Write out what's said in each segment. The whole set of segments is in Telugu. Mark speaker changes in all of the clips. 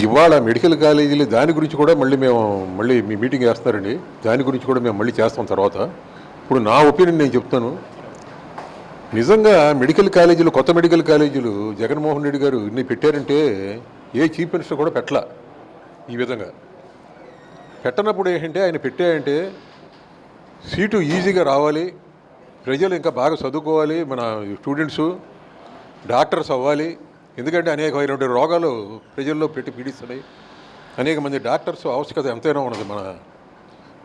Speaker 1: ఇవాళ మెడికల్ కాలేజీలు దాని గురించి కూడా మళ్ళీ మీ మీటింగ్ వేస్తున్నారండి. దాని గురించి కూడా మేము మళ్ళీ చేస్తాం తర్వాత. ఇప్పుడు నా ఒపీనియన్ నేను చెప్తాను. నిజంగా మెడికల్ కాలేజీలు, కొత్త మెడికల్ కాలేజీలు జగన్మోహన్ రెడ్డి గారు ఇన్ని పెట్టారంటే ఏ చీఫ్ మినిస్టర్ కూడా పెట్టలా. ఈ విధంగా పెట్టనప్పుడు ఏంటంటే ఆయన పెట్టాయంటే సీటు ఈజీగా రావాలి, ప్రజలు ఇంకా బాగా చదువుకోవాలి, మన స్టూడెంట్సు డాక్టర్స్ అవ్వాలి. ఎందుకంటే అనేకమైనటువంటి రోగాలు ప్రజల్లో పెట్టి పీడిస్తున్నాయి. అనేక మంది డాక్టర్స్ ఆవశ్యకత ఎంతైనా ఉన్నది మన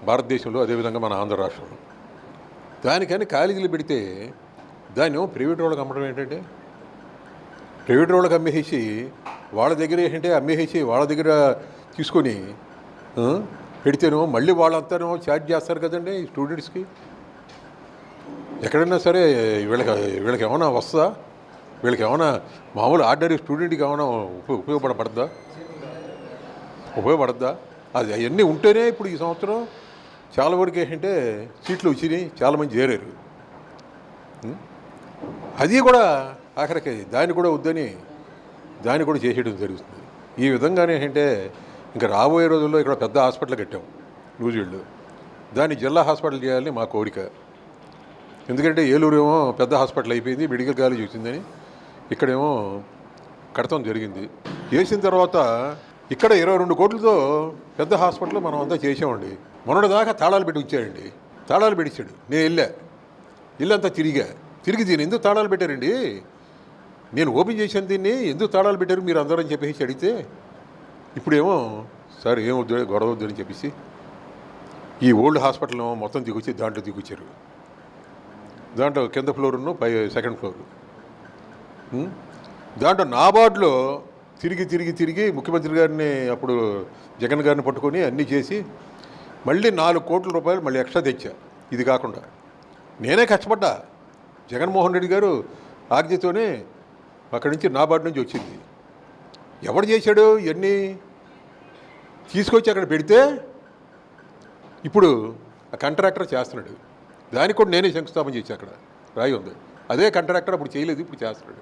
Speaker 1: భారతదేశంలో, అదేవిధంగా మన ఆంధ్ర రాష్ట్రంలో. దానికని కాలేజీలు పెడితే దాన్ని ప్రైవేట్ వాళ్ళకి అమ్మడం ఏంటంటే, ప్రైవేట్ వాళ్ళకి అమ్మేసి వాళ్ళ దగ్గర ఏంటంటే వాళ్ళ దగ్గర తీసుకొని పెడితేనో మళ్ళీ వాళ్ళంతానో ఛార్జ్ చేస్తారు కదండి స్టూడెంట్స్కి. ఎక్కడైనా సరే వీళ్ళకి ఏమైనా వస్తుందా? వీళ్ళకి ఏమైనా మామూలు ఆర్డినరీ స్టూడెంట్కి ఏమైనా ఉపయోగపడద్దా? అది అవన్నీ ఉంటేనే ఇప్పుడు ఈ సంవత్సరం చాలా వరకు ఏంటంటే సీట్లు వచ్చినాయి, చాలామంది చేరారు. అది కూడా ఆఖరికి దాన్ని కూడా వద్దని దాన్ని కూడా చేసేయడం జరుగుతుంది. ఈ విధంగానే ఏంటంటే ఇంకా రాబోయే రోజుల్లో ఇక్కడ పెద్ద హాస్పిటల్ కట్టాం నూజివీడులో. దాన్ని జిల్లా హాస్పిటల్ చేయాలని మా కోరిక. ఎందుకంటే ఏలూరు ఏమో పెద్ద హాస్పిటల్ అయిపోయింది, మెడికల్ కాలేజ్ వచ్చిందని ఇక్కడేమో కడతాం జరిగింది. చేసిన తర్వాత ఇక్కడ 22 కోట్లతో పెద్ద హాస్పిటల్ మనం అంతా చేసామండి. మొన్నటి దాకా తాళాలు పెట్టి ఉంచాడండి. తాళాలు పెట్టించాడు. నేను ఇల్లంతా తిరిగి దీన్ని ఎందుకు తాళాలు పెట్టారండి? నేను ఓపెన్ చేశాను దీన్ని, ఎందుకు తాళాలు పెట్టారు మీరు అందరూ అని చెప్పేసి అడిగితే ఇప్పుడేమో సార్ ఏమొద్దు, గొడవ వద్దు అని చెప్పేసి ఈ ఓల్డ్ హాస్పిటల్ మొత్తం దిగొచ్చి దాంట్లో దిగొచ్చారు. దాంట్లో కింద ఫ్లోరును సెకండ్ ఫ్లోరు. దాంట్లో నాబార్డులో తిరిగి ముఖ్యమంత్రి గారిని అప్పుడు జగన్ గారిని పట్టుకొని అన్నీ చేసి మళ్ళీ 4 కోట్ల రూపాయలు మళ్ళీ ఎక్స్ట్రా తెచ్చా. ఇది కాకుండా నేనే కష్టపడ్డా. జగన్మోహన్ రెడ్డి గారు ఆజ్ఞతోనే అక్కడి నుంచి నాబార్డు నుంచి వచ్చింది. ఎవడు చేశాడు? ఇవన్నీ తీసుకొచ్చి అక్కడ పెడితే ఇప్పుడు ఆ కాంట్రాక్టర్ చేస్తున్నాడు. దానికి కూడా నేనే శంకుస్థాపన చేశాను. అక్కడ రాయి ఉంది. అదే కాంట్రాక్టర్ అప్పుడు చేయలేదు, ఇప్పుడు చేస్తున్నాడు.